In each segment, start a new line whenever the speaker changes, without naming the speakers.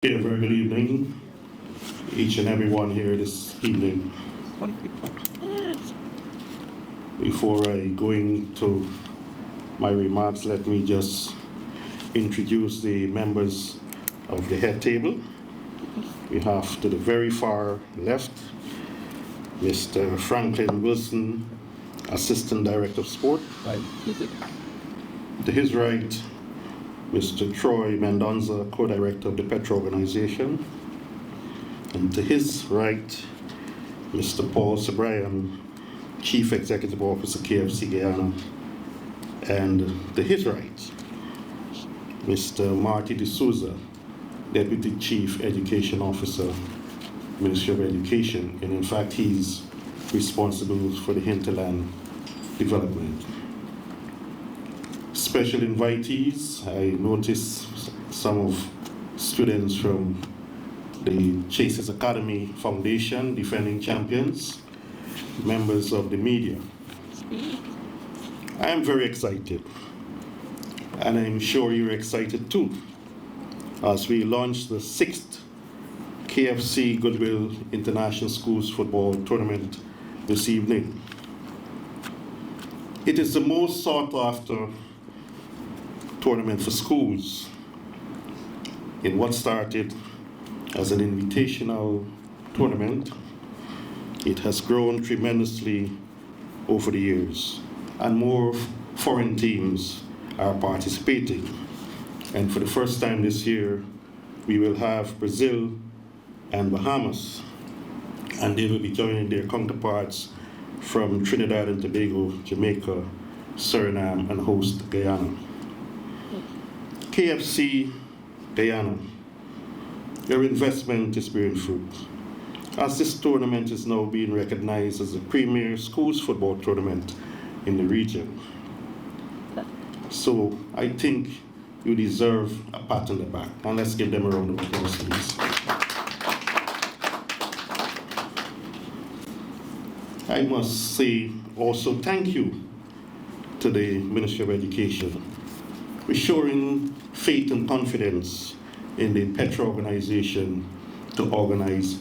Okay, a very good evening, each and everyone here this evening. Before I go into my remarks, let me just introduce the members of the head table. We have to the very far left, Mr. Franklin Wilson, Assistant Director of Sport. To his right, Mr. Troy Mendonza, Co-Director of the Petra Organisation. And to his right, Mr. Paul Sabrian, Chief Executive Officer, KFC Guyana. And to his right, Mr. Marty D'Souza, Deputy Chief Education Officer, Ministry of Education. And in fact, he's responsible for the hinterland development. Special invitees, I noticed some of students from the Chasers Academy Foundation, defending champions, members of the media. I am very excited, and I'm sure you're excited too, as we launch the 6th KFC Goodwill International Schools Football Tournament this evening. It is the most sought after tournament for schools in what started as an invitational tournament. It has grown tremendously over the years, and more foreign teams are participating. And for the first time this year, we will have Brazil and Bahamas, and they will be joining their counterparts from Trinidad and Tobago, Jamaica, Suriname, and host Guyana. KFC Guyana, your investment is bearing fruit, as this tournament is now being recognized as the premier schools football tournament in the region. So I think you deserve a pat on the back, and let's give them a round of applause, please. I must say also thank you to the Ministry of Education for showing faith and confidence in the Petra Organisation to organize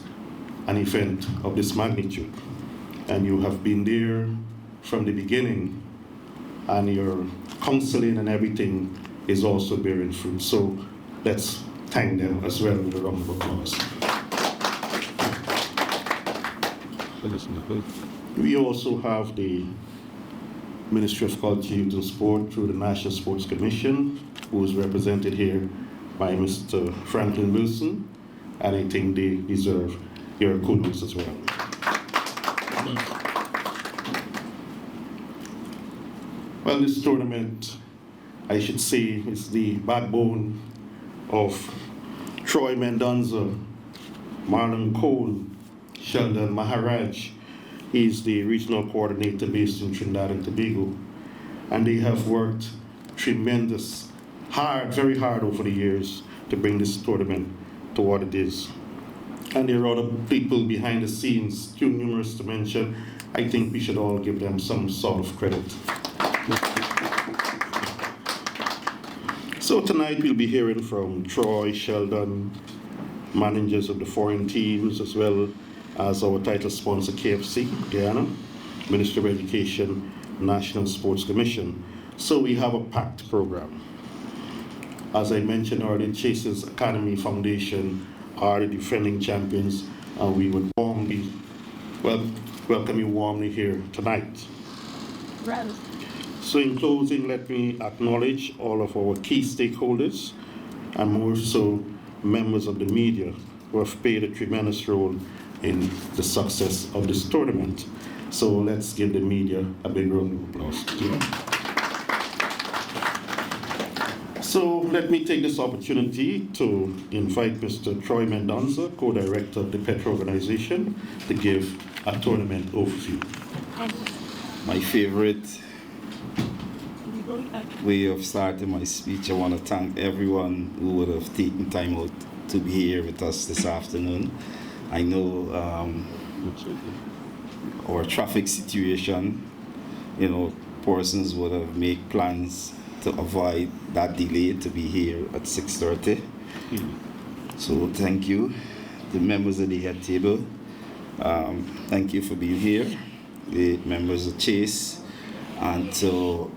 an event of this magnitude. And you have been there from the beginning, and your counseling and everything is also bearing fruit. So let's thank them as well with a round of applause. We also have the Ministry of Culture, Youth and Sport through the National Sports Commission, who is represented here by Mr. Franklin Wilson, and I think they deserve your kudos as well. Well, this tournament, I should say, is the backbone of Troy Mendonza, Marlon Cole, Sheldon Maharaj. He's the regional coordinator based in Trinidad and Tobago, and they have worked very hard over the years to bring this tournament to what it is. And there are other people behind the scenes, too numerous to mention. I think we should all give them some sort of credit. So tonight we'll be hearing from Troy, Sheldon, managers of the foreign teams, as well as our title sponsor, KFC Guyana, Ministry of Education, National Sports Commission. So we have a packed program. As I mentioned earlier, Chasers Academy Foundation are the defending champions, and we would warmly welcome you warmly here tonight.
Right.
So in closing, let me acknowledge all of our key stakeholders, and more so members of the media, who have played a tremendous role in the success of this tournament. So let's give the media a big round of applause. So let me take this opportunity to invite Mr. Troy Mendonza, Co-Director of the Petra Organisation, to give a tournament overview.
My favorite way of starting my speech, I want to thank everyone who would have taken time out to be here with us this afternoon. I know our traffic situation, persons would have made plans to avoid that delay to be here at 6:30. So thank you, the members of the head table. Thank you for being here, the members of Chase, and to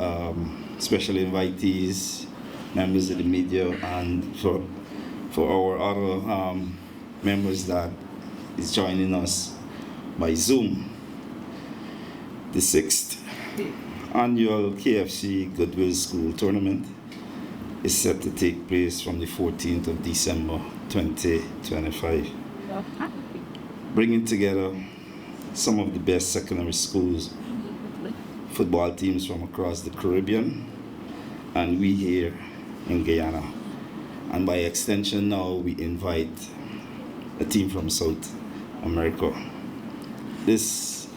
special invitees, members of the media, and for our other members that is joining us by Zoom. The 6th annual KFC Goodwill School Tournament is set to take place from the 14th of December 2025, bringing together some of the best secondary schools, football teams from across the Caribbean, and we here in Guyana. And by extension now, we invite a team from South America. This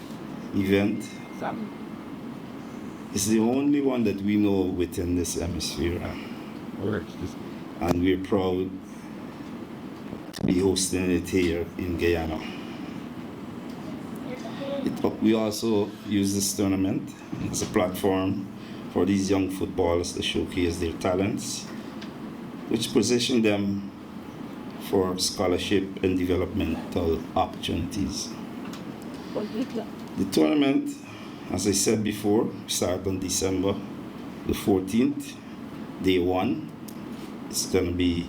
event is the only one that we know within this hemisphere. And we're proud to be hosting it here in Guyana. We also use this tournament as a platform for these young footballers to showcase their talents, which position them for scholarship and developmental opportunities. The tournament, as I said before, starts on December the 14th, day 1. It's going to be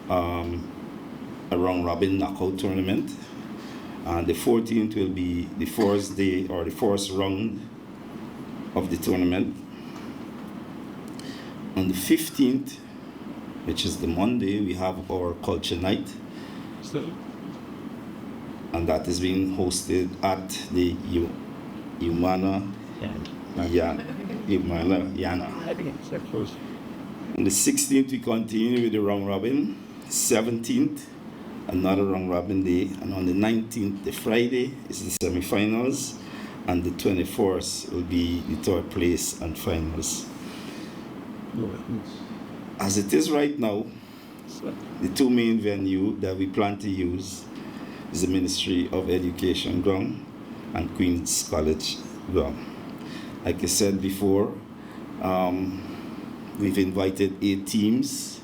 a round-robin knockout tournament. And the 14th will be the first day or the first round of the tournament. On the 15th, which is the Monday, we have our culture night. And that is being hosted at the Guyana. On the 16th, we continue with the round robin. 17th, another round robin day. And on the 19th, the Friday, is the semi-finals. And the 24th will be the third place and finals. As it is right now, the two main venues that we plan to use is the Ministry of Education ground and Queen's College ground. Like I said before, we've invited 8 teams,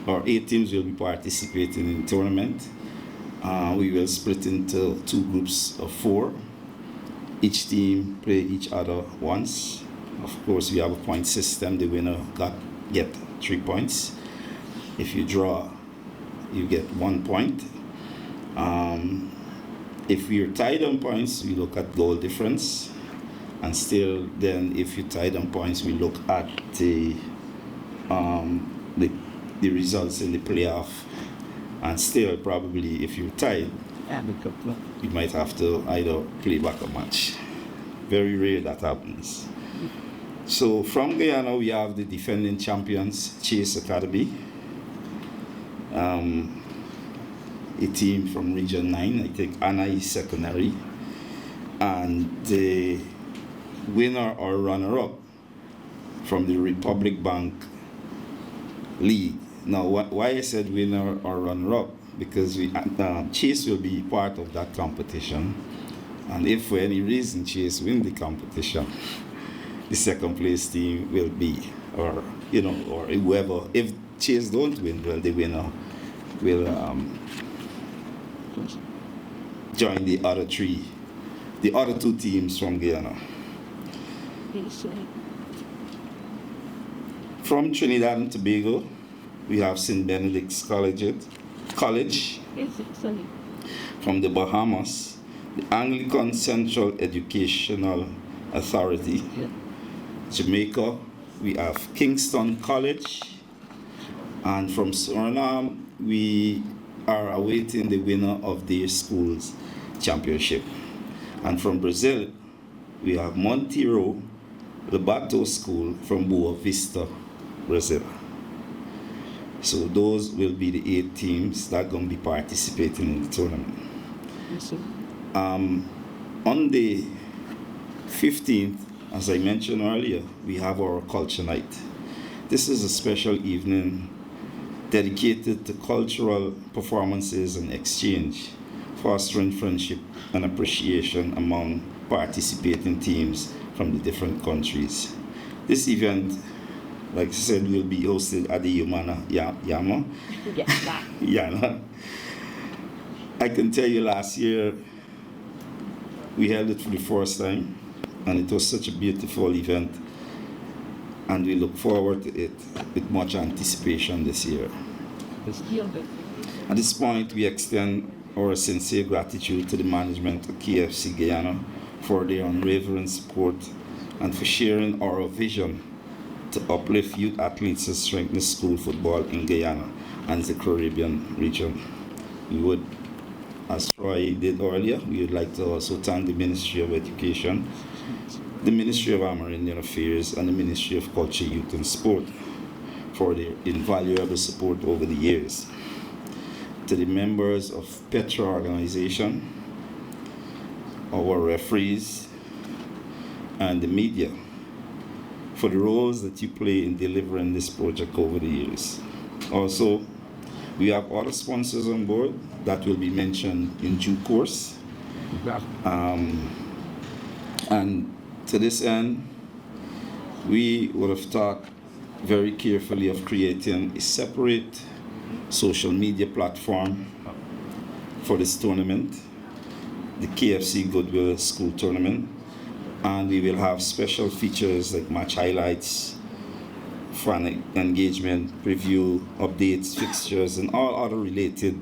or 8 teams will be participating in the tournament. We will split into 2 groups of 4. Each team play each other once. Of course, we have a point system. The winner get 3 points. If you draw, you get 1 point. If we are tied on points, we look at goal difference. And still, then, if you tied on points, we look at the results in the playoff. And still, probably, if you're tied, you might have to either play back a match. Very rare that happens. So from Guyana, we have the defending champions, Chase Academy. A team from Region 9, I think Anna is secondary. And the winner or runner-up from the Republic Bank League. Now, why I said winner or runner-up? Because Chase will be part of that competition. And if for any reason Chase win the competition, the second place team will be, or whoever. If Chase don't win, well, the winner will join the other 2 teams from Guyana. From Trinidad and Tobago, we have St. Benedict's College. From the Bahamas, the Anglican Central Educational Authority. Jamaica, we have Kingston College. And from Suriname, we are awaiting the winner of their school's championship. And from Brazil, we have Monteiro, Lobato School from Boa Vista, Brazil. So those will be the 8 teams that are going to be participating in the tournament. On the 15th, as I mentioned earlier, we have our culture night. This is a special evening dedicated to cultural performances and exchange, fostering friendship and appreciation among participating teams from the different countries. This event like I said, will be hosted at the Yama. Guyana. I can tell you last year we held it for the first time, and it was such a beautiful event, and we look forward to it with much anticipation this year. At this point, we extend our sincere gratitude to the management of KFC Guyana for their unwavering support and for sharing our vision to uplift youth athletes and strengthen school football in Guyana and the Caribbean region. We would, as Troy did earlier, we would like to also thank the Ministry of Education, the Ministry of Amerindian Affairs, and the Ministry of Culture, Youth and Sport for their invaluable support over the years. To the members of Petra Organisation, our referees, and the media for the roles that you play in delivering this project over the years. Also, we have other sponsors on board that will be mentioned in due course. And to this end, we would have thought very carefully of creating a separate social media platform for this tournament, the KFC Goodwill School Tournament, and we will have special features like match highlights, fan engagement, preview, updates, fixtures, and all other related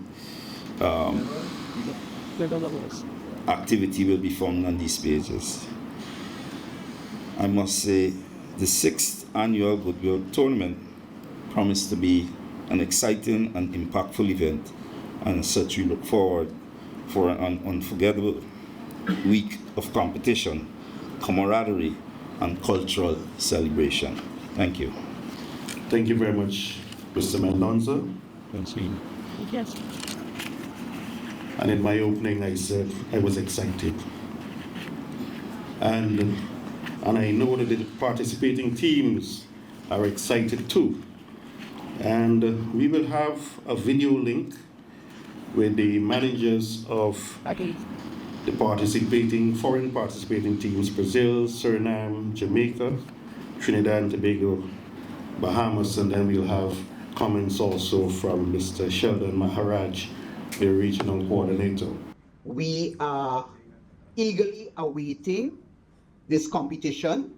activity will be found on these pages. I must say, the 6th annual Goodwill Tournament promised to be an exciting and impactful event, and as such we look forward for an unforgettable week of competition, camaraderie, and cultural celebration. Thank you.
Thank you very much, Mr. Mendonza.
Yes.
And in my opening, I said I was excited. And I know that the participating teams are excited too. And we will have a video link with the managers of the foreign participating teams: Brazil, Suriname, Jamaica, Trinidad and Tobago, Bahamas, and then we'll have comments also from Mr. Sheldon Maharaj, the regional coordinator.
We are eagerly awaiting this competition,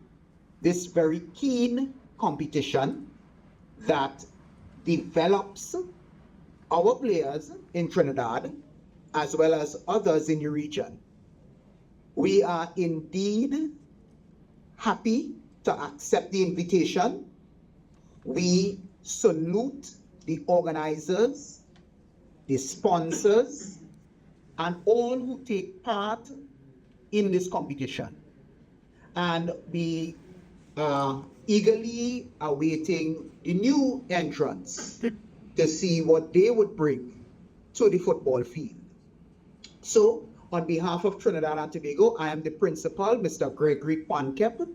this very keen competition that develops our players in Trinidad as well as others in the region. We are indeed happy to accept the invitation. We salute the organizers, the sponsors, and all who take part in this competition. And we are eagerly awaiting the new entrants to see what they would bring to the football field. So, on behalf of Trinidad and Tobago, I am the principal, Mr. Gregory Pankep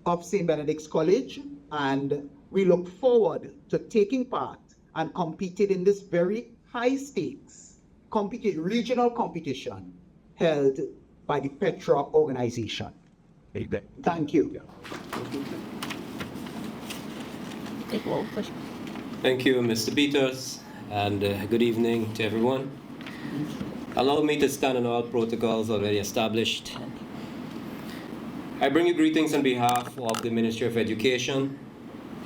of St. Benedict's College, and we look forward to taking part and competing in this very high stakes regional competition held by the Petra Organisation. Thank you.
Thank you, Mr. Peters, and good evening to everyone. Allow me to stand on all protocols already established. I bring you greetings on behalf of the Ministry of Education,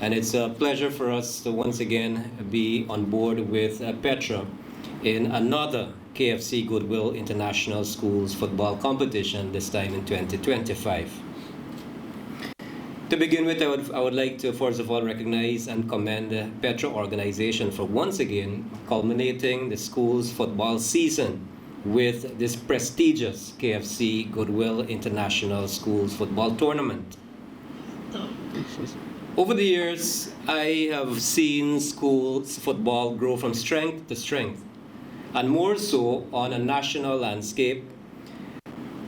and it's a pleasure for us to once again be on board with Petra in another KFC Goodwill International Schools football competition, this time in 2025. To begin with, I would like to first of all recognize and commend the Petra Organisation for once again culminating the school's football season with this prestigious KFC Goodwill International Schools football tournament. Over the years, I have seen schools football grow from strength to strength, and more so on a national landscape,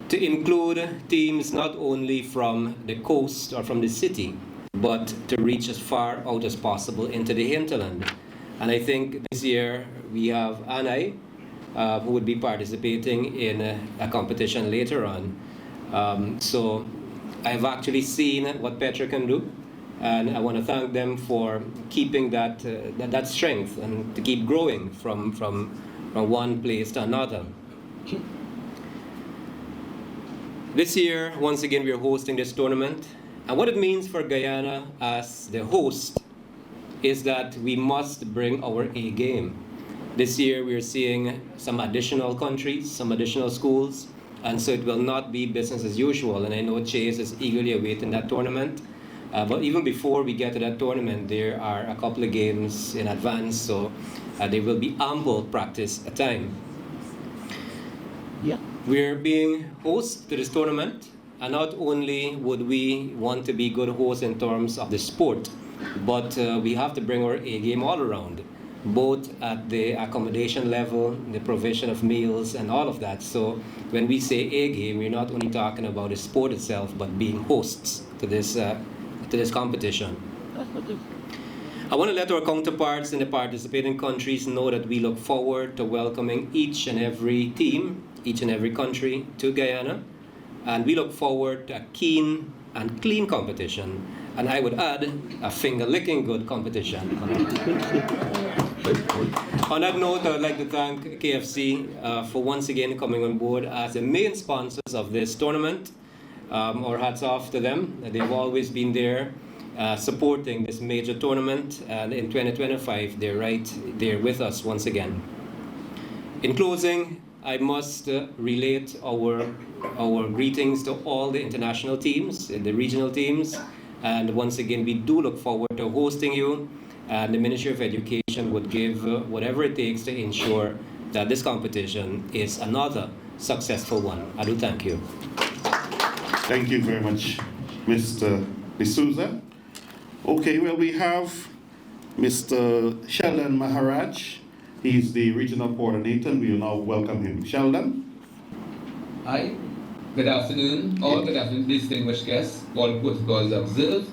to include teams not only from the coast or from the city, but to reach as far out as possible into the hinterland. And I think this year we have Anai, who would be participating in a competition later on. So I've actually seen what Petra can do. And I want to thank them for keeping that strength and to keep growing from one place to another. This year, once again, we are hosting this tournament. And what it means for Guyana as the host is that we must bring our A game. This year, we are seeing some additional countries, some additional schools, and so it will not be business as usual. And I know Chase is eagerly awaiting that tournament. But even before we get to that tournament, there are a couple of games in advance, so there will be ample practice time.
Yeah.
We're being hosts to this tournament, and not only would we want to be good hosts in terms of the sport, but we have to bring our A game all around, both at the accommodation level, the provision of meals, and all of that. So when we say A game, we're not only talking about the sport itself, but being hosts to this competition. I want to let our counterparts in the participating countries know that we look forward to welcoming each and every team, each and every country to Guyana, and we look forward to a keen and clean competition, and I would add, a finger-licking good competition. On that note, I would like to thank KFC for once again coming on board as the main sponsors of this tournament. Our hats off to them. They've always been there supporting this major tournament, and in 2025 they're right there with us once again. In closing, I must relate our greetings to all the international teams, the regional teams, and once again we do look forward to hosting you, and the Ministry of Education would give whatever it takes to ensure that this competition is another successful one. I do thank you.
Thank you very much, Mr. D'Souza. Okay, well, we have Mr. Sheldon Maharaj. He's the regional coordinator, and we will now welcome him. Sheldon?
Hi, good afternoon, all. Good afternoon, distinguished guests. All protocols observed.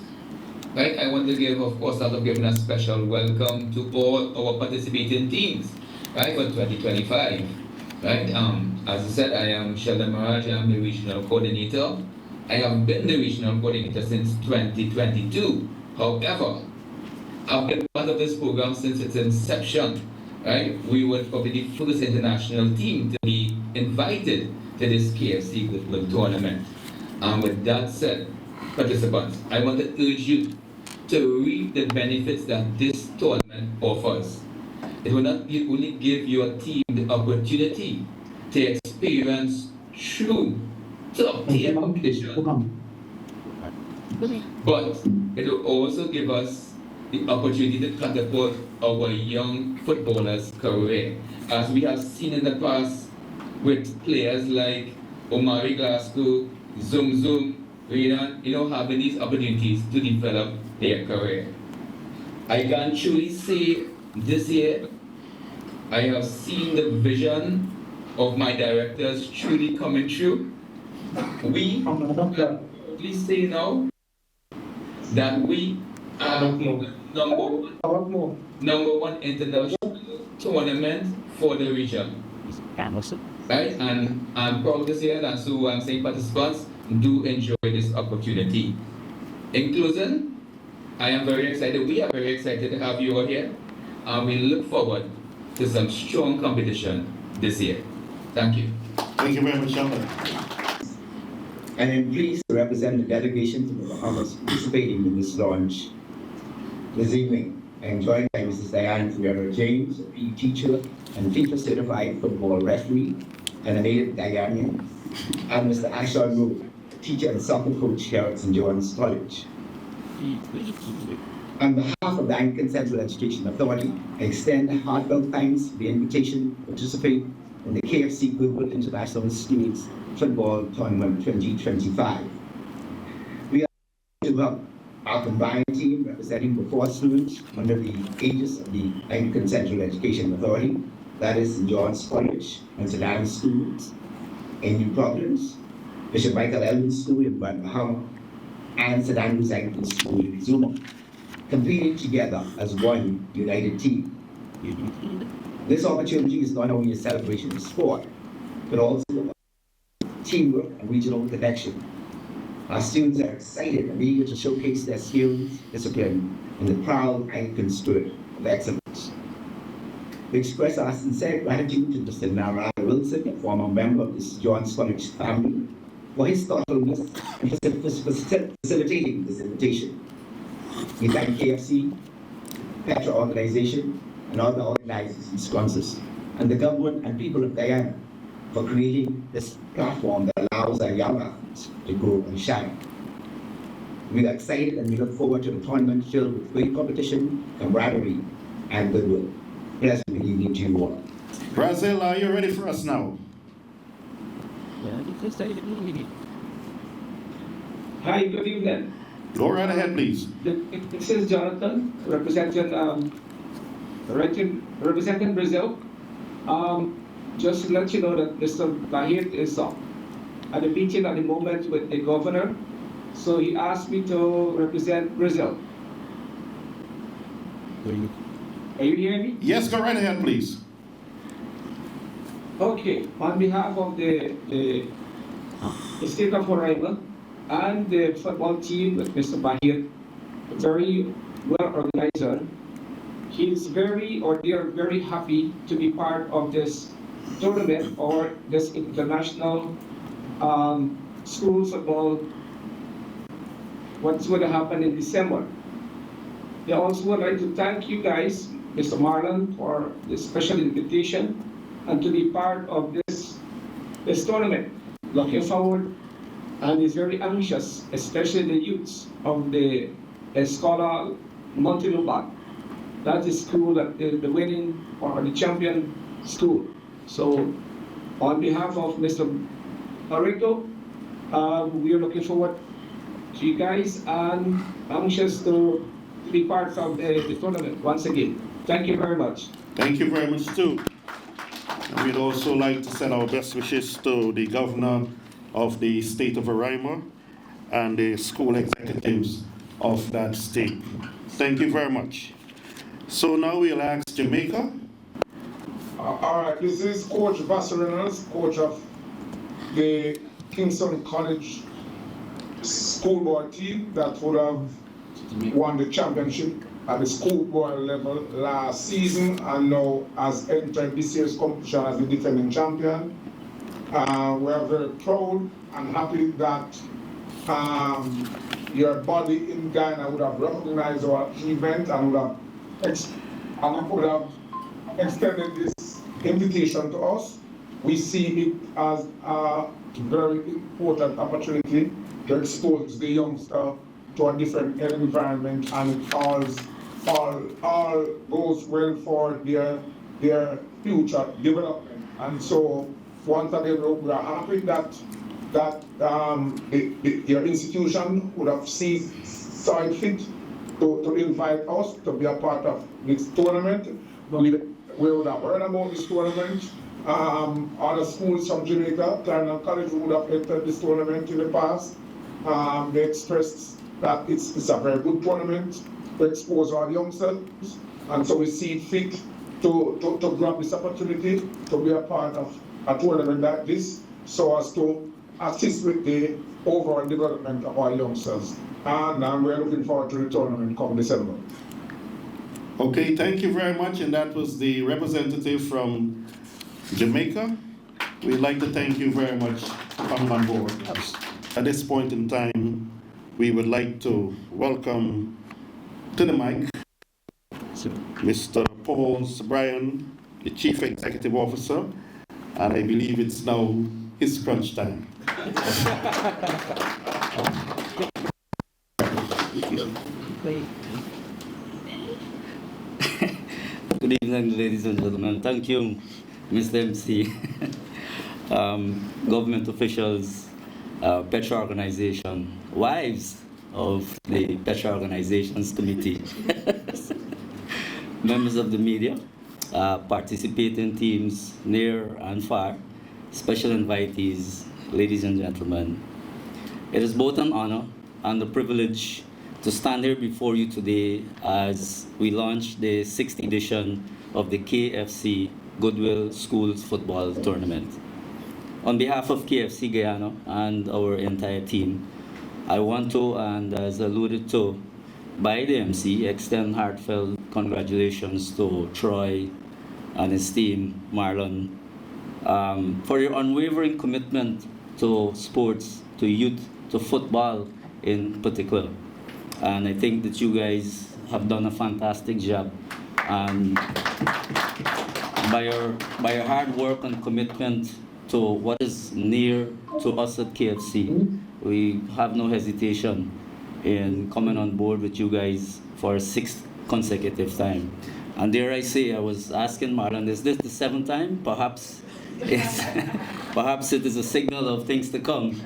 Right, I want to give, of course, out of giving a special welcome to all our participating teams, right, for 2025. Right, as I said, I am Sheldon Maharaj. I am the regional coordinator. I have been the regional coordinator since 2022. However, I've been part of this program since its inception. Right, we were probably the first international team to be invited to this KFC Goodwill tournament. And with that said, participants, I want to urge you to reap the benefits that this tournament offers. It will not only give your team the opportunity to experience true top-tier competition, but it will also give us the opportunity to catapult our young footballers' career, as we have seen in the past with players like Omari Glasgow, Zoom, having these opportunities to develop their career. I can truly say this year, I have seen the vision of my directors truly coming true. We can probably say now that we are number one international tournament for the region. Right? And I'm proud to say that, so I'm saying participants do enjoy this opportunity. In closing, I am very excited, we are very excited to have you all here, and we look forward to some strong competition this year. Thank you.
Thank you very much, Sheldon.
I am pleased to represent the delegation to the Bahamas participating in this launch. This evening, I am joined by Mrs. Diane Ferrero James, a PE teacher and FIFA certified football referee and a native Guyanian, and Mr. Ashon Rowe, teacher and soccer coach here at St. John's College. On behalf of the Anglican Central Education Authority, I extend heartfelt thanks for the invitation to participate in the KFC Goodwill International Students Football Tournament 2025. We are to welcome our combined team representing the 4 students under the aegis of the Anglican Central Education Authority, that is St. John's College and St. Anne's Schools in New Providence, Bishop Michael Elwin School in Bahama, and St. Andrew's Anglican School in Zuma, competing together as one united team. This opportunity is not only a celebration of sport, but also teamwork and regional connection. Our students are excited and eager to showcase their skills, discipline, and the proud Anglican spirit of excellence. We express our sincere gratitude to Mr. Nara Wilson, a former member of this John's College family, for his thoughtfulness and for facilitating this invitation. We thank KFC, Petra Organisation, and all the organizers and sponsors, and the government and people of Guyana for creating this platform that allows our young athletes to grow and shine. We are excited and we look forward to the tournament filled with great competition, camaraderie, and goodwill. Pleasant evening to you all.
Brazil, are you ready for us now?
Hi, good evening.
Go right ahead, please.
This is Jonathan, representing Brazil. Just to let you know that Mr. Bahir is at the meeting at the moment with the governor, so he asked me to represent Brazil. Are you hearing me?
Yes, go right ahead, please.
Okay, on behalf of the state of Roraima and the football team with Mr. Bahir, very well organized. They are very happy to be part of this tournament or this international school football, what's going to happen in December. They also would like to thank you guys, Mr. Marlon, for the special invitation and to be part of this tournament. Looking forward and is very anxious, especially the youths of the Escola Monteiro. That is school that is the winning or the champion school. So on behalf of Mr. Barreto, we are looking forward to you guys and anxious to be part of the tournament once again. Thank you very much.
Thank you very much, too. And we'd also like to send our best wishes to the governor of the state of Roraima and the school executives of that state. Thank you very much. So now we'll ask Jamaica.
All right, this is Coach Reynolds, coach of the Kingston College schoolboy team that would have won the championship at the schoolboy level last season and now has entered this year's competition as the defending champion. We are very proud and happy that your body in Guyana would have recognized our achievement and would have extended this invitation to us. We see it as a very important opportunity to expose the youngster to a different environment, and it all goes well for their future development. And so once again, we are happy that your institution would have saw it fit to invite us to be a part of this tournament. We would have heard about this tournament. Other schools from Jamaica, Cara College would have entered this tournament in the past. They expressed that it's a very good tournament to expose our youngsters, and so we see it fit to grab this opportunity to be a part of a tournament like this, so as to assist with the overall development of our youngsters. And we're looking forward to the tournament come December.
Okay, thank you very much. And that was the representative from Jamaica. We'd like to thank you very much for coming on board. At this point in time, we would like to welcome to the mic Mr. Paul Bryan, the Chief Executive Officer, and I believe it's now his crunch time.
Good evening, ladies and gentlemen. Thank you, Mr. MC. Government officials, Petra Organisation, wives of the Petra Organizations Committee, members of the media, participating teams near and far, special invitees, ladies and gentlemen. It is both an honor and a privilege to stand here before you today as we launch the 6th edition of the KFC Goodwill Schools Football Tournament. On behalf of KFC Guyana and our entire team, I want to, and as alluded to by the MC, extend heartfelt congratulations to Troy and his team, Marlon, for your unwavering commitment to sports, to youth, to football in particular. And I think that you guys have done a fantastic job. And by your hard work and commitment to what is near to us at KFC, we have no hesitation in coming on board with you guys for a 6th consecutive time. And dare I say, I was asking Marlon, is this the 7th time? Perhaps perhaps it is a signal of things to come.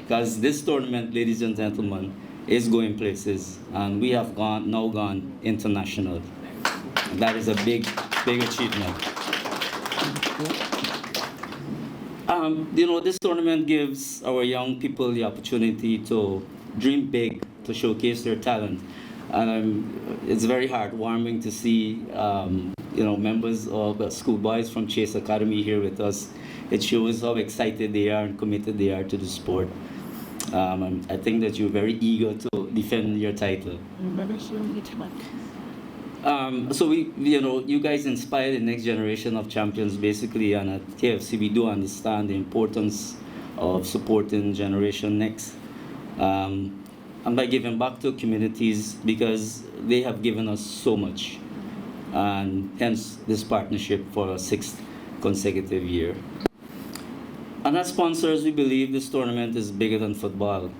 Because this tournament, ladies and gentlemen, is going places, and we have now gone international. That is a big achievement. This tournament gives our young people the opportunity to dream big, to showcase their talent. And it's very heartwarming to see, members of schoolboys from Chase Academy here with us. It shows how excited they are and committed they are to the sport. I think that you're very eager to defend your title. So you guys inspire the next generation of champions basically, and at KFC we do understand the importance of supporting Generation Next. And by giving back to communities, because they have given us so much, and hence this partnership for a 6th consecutive year. And as sponsors, we believe this tournament is bigger than football.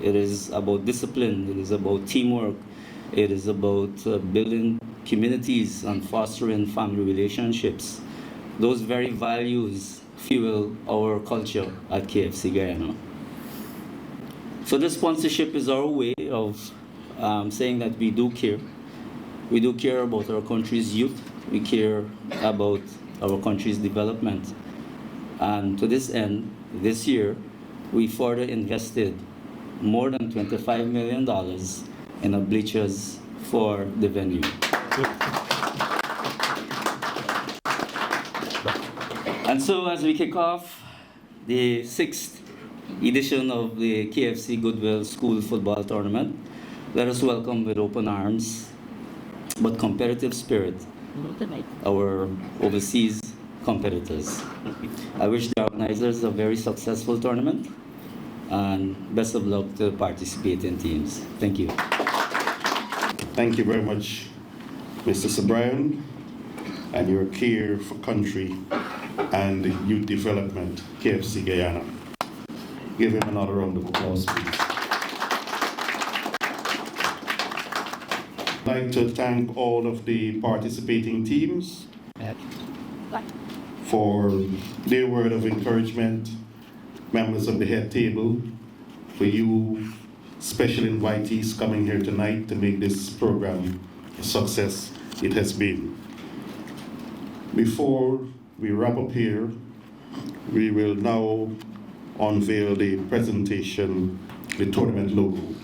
It is about discipline, it is about teamwork, it is about building communities and fostering family relationships. Those very values fuel our culture at KFC Guyana. So this sponsorship is our way of saying that we do care. We do care about our country's youth. We care about our country's development. And to this end, this year, we further invested more than $25 million in the bleachers for the venue. And so as we kick off the 6th edition of the KFC Goodwill School Football Tournament, let us welcome with open arms but competitive spirit our overseas competitors. I wish the organizers a very successful tournament and best of luck to the participating teams. Thank you.
Thank you very much, Mr. Sabrian, and your care for country and youth development, KFC Guyana. Give him another round of applause, please. I'd like to thank all of the participating teams for their word of encouragement, members of the head table, for you special invitees coming here tonight to make this program a success it has been. Before we wrap up here, we will now unveil the presentation, the tournament logo.